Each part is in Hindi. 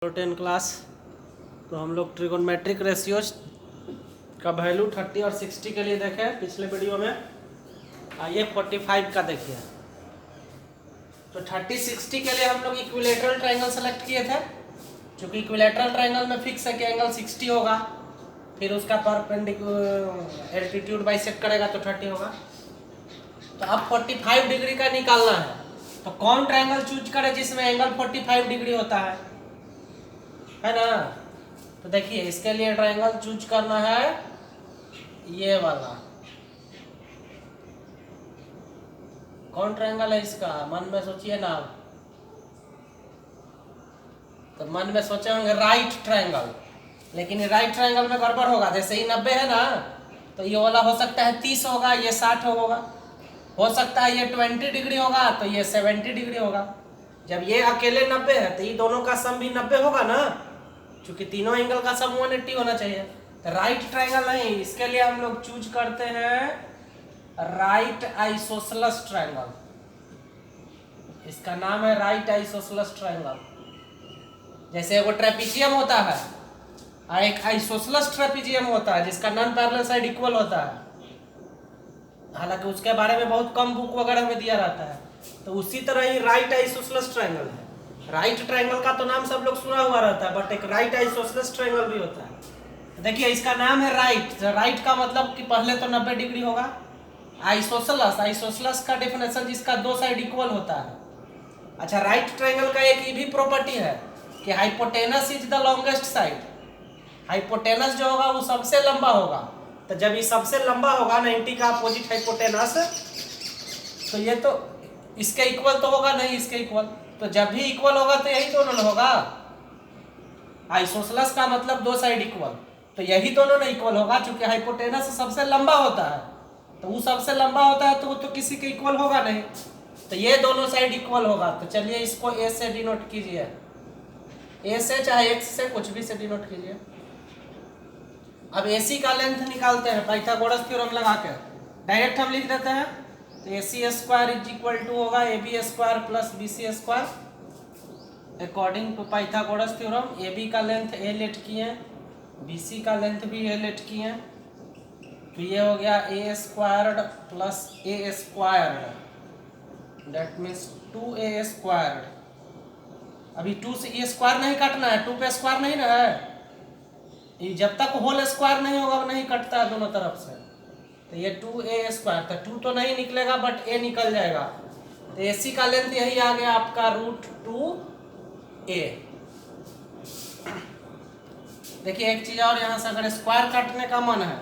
10 क्लास। तो हम लोग ट्रिगोनमेट्रिक रेशियोज का वैल्यू 30 और 60 के लिए देखे पिछले वीडियो में। आइए 45 का देखिए। तो 30 60 के लिए हम लोग इक्विलेटरल ट्रायंगल सेलेक्ट किए थे। चूँकि इक्विलेटरल ट्रायंगल में फिक्स है कि एंगल 60 होगा, फिर उसका परपेंडिकुलर एल्टीट्यूड बाइसेक्ट करेगा तो 30 होगा। तो अब 45 डिग्री का निकालना है। तो कौन ट्रायंगल चूज करे जिसमें एंगल 45 डिग्री होता है ना। तो देखिए इसके लिए ट्रायंगल चूज करना है ये वाला। कौन ट्रायंगल है इसका, मन में सोचिए ना। तो मन में सोचे होंगे राइट ट्रायंगल, लेकिन राइट ट्रायंगल में गड़बड़ होगा। जैसे ही 90 है ना, तो ये वाला हो सकता है 30 होगा, ये 60 होगा। हो सकता है ये 20 डिग्री होगा, तो ये 70 डिग्री होगा। जब ये अकेले 90 है तो ये दोनों का सम भी 90 होगा ना, क्योंकि तीनों एंगल का सम 180 होना चाहिए। तो राइट ट्रायंगल नहीं, इसके लिए हम लोग चूज करते हैं राइट आइसोसेलेस ट्रायंगल। इसका नाम है राइट आइसोसेलेस ट्रायंगल। जैसे एगो ट्रेपीजियम होता है और एक आइसोसेलेस ट्रेपीजियम होता है जिसका नॉन पैरेलल साइड इक्वल होता है। हालांकि उसके बारे में बहुत कम बुक वगैरह में दिया रहता है। तो उसी तरह ही राइट आइसोसेलेस ट्रायंगल है। राइट ट्रायंगल का तो नाम सब लोग सुना हुआ रहता है, बट एक राइट आइसोसेलेस ट्रायंगल भी होता है। देखिए इसका नाम है राइट। राइट का मतलब कि पहले तो 90 डिग्री होगा। आइसोसेलेस, आइसोसेलेस का डेफिनेशन जिसका दो साइड इक्वल होता है। अच्छा, राइट ट्रायंगल का एक ये भी प्रॉपर्टी है कि hypotenuse is the longest side. Hypotenuse जो होगा वो सबसे लंबा होगा। तो जब ये सबसे लंबा होगा 90 का अपोजिट हाइपोटेनस, तो ये तो इसके इक्वल तो होगा नहीं इसके इक्वल। तो जब भी इक्वल होगा तो यही दोनों ना होगा। आइसोसेलेस का मतलब दो साइड इक्वल, तो यही दोनों ना इक्वल होगा। चूंकि हाइपोटेनस सबसे लंबा होता है, तो वो सबसे लंबा होता है तो वो तो किसी के इक्वल होगा नहीं। तो ये दोनों साइड इक्वल होगा। तो चलिए इसको ए से डिनोट कीजिए। ए से चाहे एक्स से, कुछ भी से डिनोट कीजिए। अब AC का लेंथ निकालते हैं पाइथागोरस थ्योरम लगा के। डायरेक्ट हम लिख देते हैं। तो AC square is equal to होगा AB square plus BC square according to Pythagoras theorem. AB का लेंथ A लेट किए, BC का लेंथ भी A लेट किए। तो ये हो गया A squared plus A squared, that means 2A squared. अभी 2 से ये स्क्वायर नहीं काटना है, 2 पे स्क्वायर नहीं ना है। जब तक होल स्क्वायर नहीं होगा नहीं कटता है दोनों तरफ से। तो ये 2A स्क्वायर था, 2 तो नहीं निकलेगा बट A निकल जाएगा। तो AC का लेंथ यही आ गया आपका √2A। देखिए एक चीज और, यहाँ से अगर स्क्वायर काटने का मन है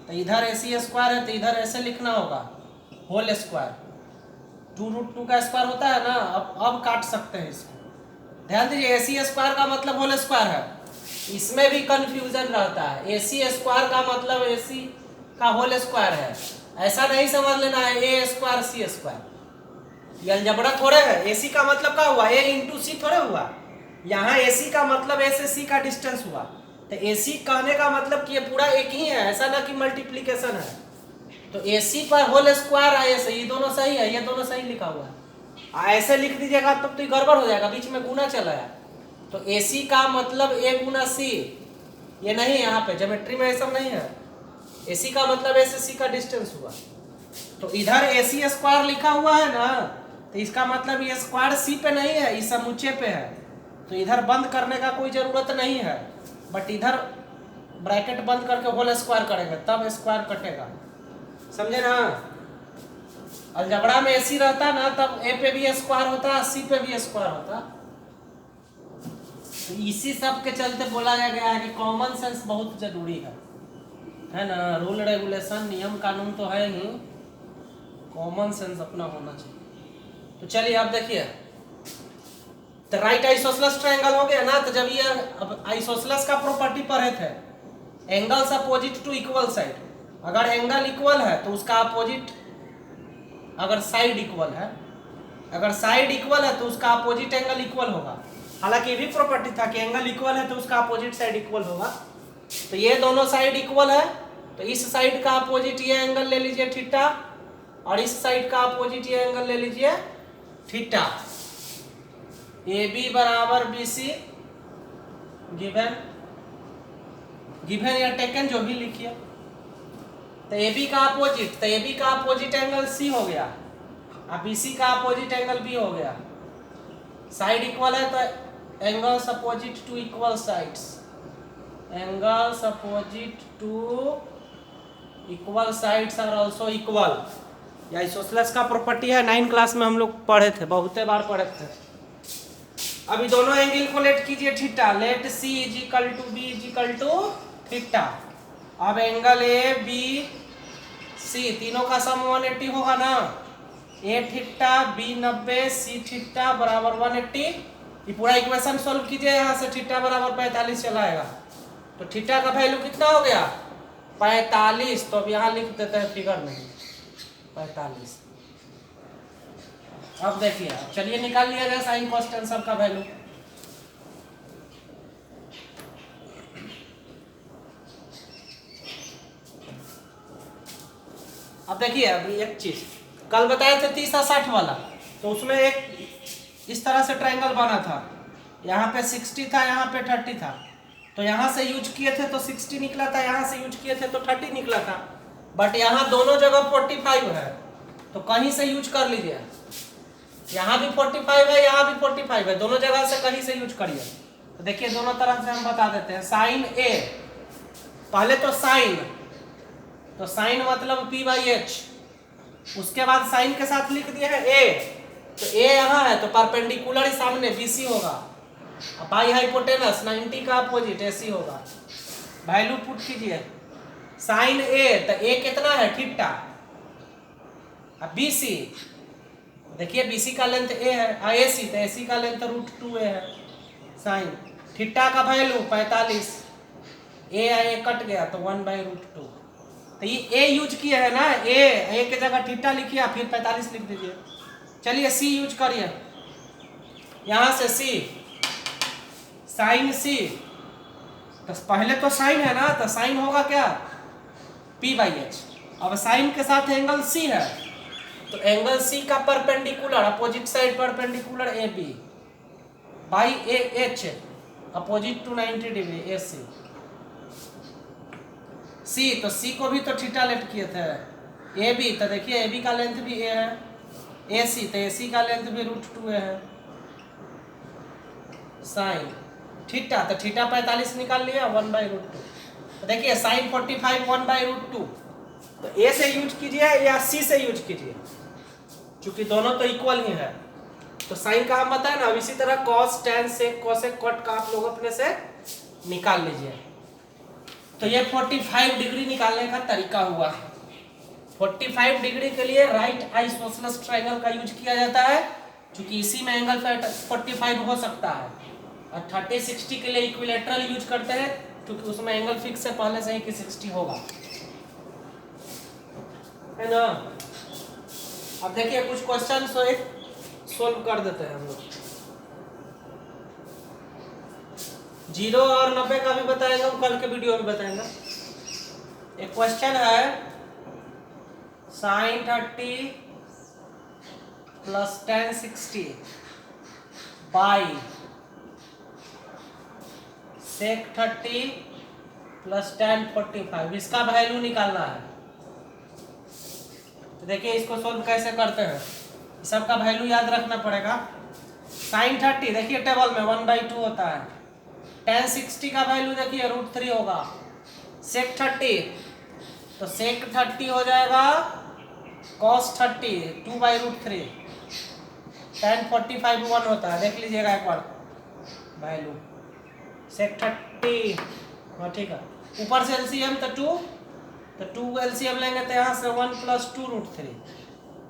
तो इधर AC स्क्वायर है तो इधर ऐसे लिखना होगा होल स्क्वायर। 2√2 का स्क्वायर होता है ना, अब काट सकते हैं इसको। ध्यान दीजिए AC स्क्वायर का मतलब होल स्क्वायर है। इसमें भी कंफ्यूजन रहता है। AC स्क्वायर का मतलब AC का होल स्क्वायर है, ऐसा नहीं समझ लेना है A स्क्वायर C स्क्वायर। ये अलजेब्रा थोड़े है। AC का मतलब क्या हुआ, A इंटू C थोड़े हुआ। यहाँ AC का मतलब A से C का डिस्टेंस हुआ। तो AC कहने का मतलब कि ये पूरा एक ही है, ऐसा ना कि मल्टीप्लीकेशन है। तो AC पर होल स्क्वायर है, ये दोनों सही है, ये दोनों सही लिखा हुआ है। ऐसे लिख दीजिएगा तब तो गड़बड़ हो जाएगा, बीच में गुना चला है। तो AC का मतलब A गुना C, ये नहीं, यहाँ पे ज्योमेट्री में ऐसा नहीं है। AC का मतलब A से C का डिस्टेंस हुआ। तो इधर AC स्क्वायर लिखा हुआ है ना, तो इसका मतलब ये स्क्वायर C पे नहीं है, इस समुच्चय पे है। तो इधर बंद करने का कोई जरूरत नहीं है, बट इधर ब्रैकेट बंद करके होल स्क्वायर करेंगे तब स्क्वायर कटेगा, समझे ना। अलजेब्रा में AC रहता ना तब A पे भी स्क्वायर होता, C पे भी स्क्वायर होता। तो इसी सब के चलते बोला गया है कि कॉमन सेंस बहुत जरूरी है ना। रूल रेगुलेशन नियम कानून तो है ही, कॉमन सेंस अपना होना चाहिए। तो चलिए अब देखिए, तो राइट आइसोसेलेस ट्रायंगल हो गया ना। तो जब ये अब आइसोसेलेस का प्रॉपर्टी पढ़े थे, angles opposite to equal side. अगर एंगल इक्वल है तो उसका अपोजिट, अगर साइड इक्वल है, अगर साइड इक्वल है तो उसका अपोजिट एंगल इक्वल होगा। हालांकि ये भी प्रॉपर्टी था कि एंगल इक्वल है तो उसका अपोजिट साइड इक्वल होगा। तो ये दोनों साइड इक्वल है, तो इस साइड का अपोजिट ये एंगल ले लीजिए थीटा, और इस साइड का अपोजिट ये एंगल ले लीजिए थीटा। AB बराबर BC गिवन गिवन या टेकन जो भी लिखिए। तो ए बी का अपोजिट, तो ए बी का अपोजिट एंगल सी हो गया, अब बी सी का अपोजिट एंगल बी हो गया। साइड इक्वल है तो angles opposite to equal sides, angles opposite to equal sides are also equal. या आइसोसेलेस का प्रॉपर्टी है, 9 क्लास में हम लोग पढ़े थे, बहुते बार पढ़े थे। अभी दोनों एंगल को लेट कीजिए theta, let C is equal to B is equal to theta. अब एंगल ए बी सी तीनों का सम 180 होगा ना, A theta B 90 C theta बराबर 180। ये पूरा इक्वेशन सॉल्व कीजिए, यहाँ से थीटा बराबर 45 चला आएगा, तो थीटा का वैल्यू कितना हो गया 45। तो अब यहाँ लिख देते हैं फिगर में 45। अब देखिए, चलिए निकाल लिया जाए साइन कॉस टेन सब का वैल्यू। अब देखिए, अभी एक चीज कल बताए थे 30 और 60 वाला, तो उसमें एक इस तरह से ट्रायंगल बना था, यहाँ पे 60 था, यहाँ पे 30 था। तो यहाँ से यूज किए थे तो 60 निकला था, यहाँ से यूज किए थे तो 30 निकला था। बट यहाँ दोनों जगह 45 है, तो कहीं से यूज कर लीजिए। यहाँ भी 45 है, यहाँ भी 45 है, दोनों जगह से कहीं से यूज करिए। तो देखिए दोनों तरफ से हम बता देते हैं। साइन ए, पहले तो साइन, तो साइन मतलब पी बाई एच, उसके बाद साइन के साथ लिख दिया है ए, तो ए यहाँ है तो परपेंडिकुलर ही सामने बीसी होगा। बाई हाइपोटेनस 90 का अपोजिट एसी होगा। वैल्यू पुट कीजिए, साइन ए तो ए कितना है थीटा, अब बीसी देखिए बीसी का लेंथ ए है, एसी तो एसी का लेंथ √2 ए है। साइन थीटा का वैल्यू 45, ए कट गया तो 1/√2। तो ये ए यूज किए है ना, ए के जगह थीटा लिखिए, फिर 45 लिख दीजिए। चलिए सी यूज करिए, यहाँ से सी, साइन सी, तो पहले तो साइन है ना, तो साइन होगा क्या P बाई एच। अब साइन के साथ एंगल सी है, तो एंगल सी का perpendicular opposite side perpendicular A B by A H opposite to 90 degree A C. C तो सी को भी तो थीटा लेट किए थे। ए बी तो देखिए ए बी का लेंथ भी ए है, ए सी तो ए सी का लेंथ भी √2 है। साइन थीटा तो थीटा 45 निकाल लिया 1/√2। तो देखिए साइन 45 1/√2, तो ए से यूज कीजिए या सी से यूज कीजिए, क्योंकि दोनों तो इक्वल ही है। तो साइन का हम बताए ना, अब इसी तरह cos tan sec cosec cot का आप लोग अपने से निकाल लीजिए। तो ये 45 डिग्री निकालने का तरीका हुआ। 45 डिग्री के लिए राइट आइसोसेलेस ट्रायंगल का यूज किया जाता है, क्योंकि इसी में एंगल 45 हो सकता है। और 30 60 के लिए इक्विलेटरल यूज करते हैं, क्योंकि उसमें एंगल फिक्स है पहले से ही कि 60 होगा, है ना। अब देखिए कुछ क्वेश्चन सोल्व कर देते हैं हम लोग। 0 और 90 का भी बताएंगे, हम कल के वीडियो में बताएंगे। एक क्वेश्चन है sin 30 plus tan 60 by sec 30 plus tan 45, इसका वैल्यू निकालना है। तो देखिए इसको सोल्व कैसे करते हैं, सबका वैल्यू याद रखना पड़ेगा। sin 30 देखिए टेबल में 1/2 होता है, tan 60 का वैल्यू देखिए √3 होगा, sec 30 तो sec 30 हो जाएगा cos 30 2/√3, tan 45 1 होता है, देख लीजिएगा एक बार वैल्यू sec 30। हाँ ठीक है, ऊपर से एलसीएम तो 2, तो 2 एलसीएम लेंगे तो यहाँ से 1 + 2√3,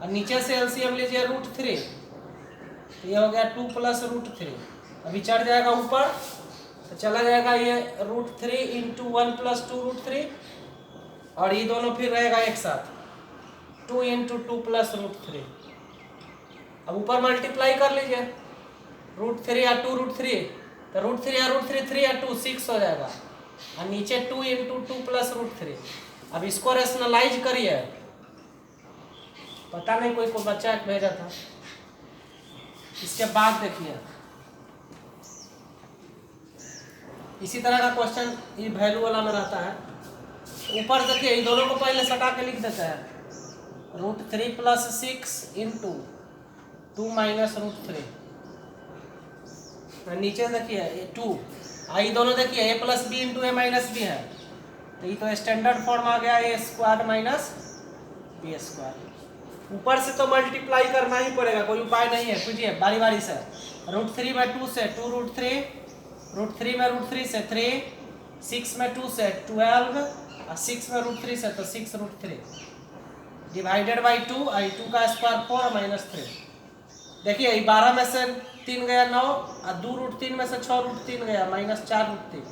और नीचे से एलसीएम लीजिए √3, तो ये हो गया 2 + √3। अभी चढ़ जाएगा ऊपर तो चला जाएगा ये √3 × 1 + 2√3, और ये दोनों फिर रहेगा एक साथ 2 × 2 + √3। अब ऊपर मल्टीप्लाई कर लीजिए √3 या 2√3, तो √3 या √3 3 या 2 6 हो जाएगा, और नीचे 2 × 2 + √3। अब इसको रेशनलाइज करिए, पता नहीं कोई बच्चा भेजा था। इसके बाद देखिए इसी तरह का क्वेश्चन ये वैल्यू वाला में रहता है। ऊपर देखिए इन दोनों को पहले सटा के लिख देते हैं, √3 + 6 × 2 - √3। नीचे देखिए 2, ये दोनों देखिए a + b × a - b है, तो ये तो स्टैंडर्ड फॉर्म आ गया a² - b²। ऊपर से तो मल्टीप्लाई करना ही पड़ेगा, कोई उपाय नहीं है। पूछिए बारी बारी से। √3 में 2 से 2 √3, √3 में √3 से 3, 6 में 2 से 12 और 6 में √3 से तो 6 √3 डिवाइडेड बाई 2, आई 2 का स्क्वायर 4 -3। देखिए 12 में से 3 गया 9 और 2 √3 में से 6 √3 गया -4 √3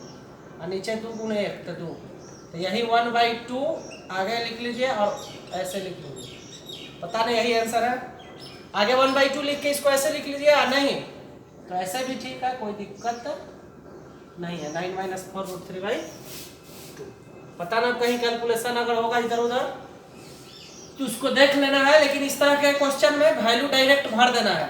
और नीचे 2 × 1 तो 2, तो यही 1/2 आगे लिख लीजिए और ऐसे लिख लीजिए। पता नहीं यही आंसर है। आगे 1/2 लिख के इसको ऐसे लिख लीजिए या नहीं तो ऐसे भी ठीक है, कोई दिक्कत नहीं है। 9 - 4 √3/2। पता ना कहीं कैलकुलेशन अगर होगा इधर उधर तो उसको देख लेना है, लेकिन इस तरह के क्वेश्चन में वैल्यू डायरेक्ट भर देना है।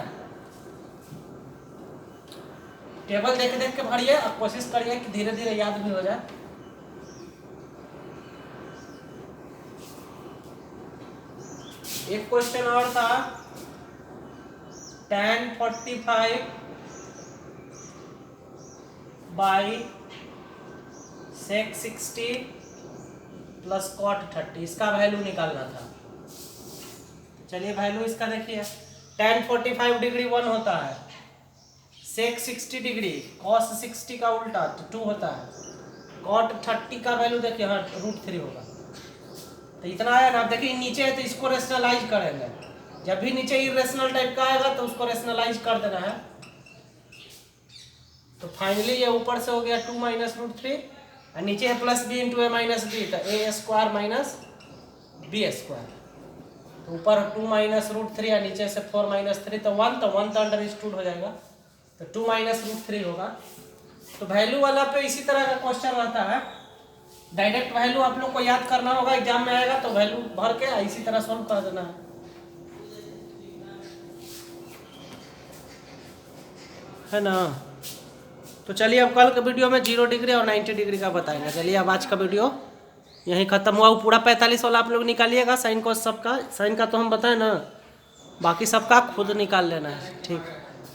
टेबल देख देख के भरिए और कोशिश करिए कि धीरे धीरे याद भी हो जाए। एक क्वेश्चन और था, tan 45 / sec 60 + cot 30, इसका वैल्यू निकालना था। चलिए वैल्यू इसका देखिए, tan 45 डिग्री 1 होता है, sec 60 डिग्री cos 60 का उल्टा तो 2 होता है, cot 30 का वैल्यू देखिए हाँ √3 होगा। तो इतना है ना। देखिए नीचे है तो इसको रेशनलाइज करेंगे, जब भी नीचे इरेशनल टाइप का आएगा तो उसको रेशनलाइज कर देना है। तो फाइनली ये ऊपर से हो गया 2 - √3 और नीचे है +b × a - b, तो a² - b²। तो ऊपर 2 - √3 और नीचे से 4 - 3 तो 1, तो 1 तो अंडरस्टूड हो जाएगा, तो 2 - √3 होगा। तो वैल्यू वाला पे इसी तरह का क्वेश्चन रहता है, डायरेक्ट वैल्यू आप लोग को याद करना होगा, एग्जाम में आएगा तो वैल्यू भर के इसी तरह सॉल्व कर देना है ना। तो चलिए अब कल के वीडियो में 0 डिग्री और 90 डिग्री का बताएंगे। चलिए अब आज का वीडियो यहीं ख़त्म हुआ। वो पूरा 45 वाला आप लोग निकालिएगा, साइन को सबका, साइन का तो हम बताएं ना, बाकी सबका खुद निकाल लेना है। ठीक।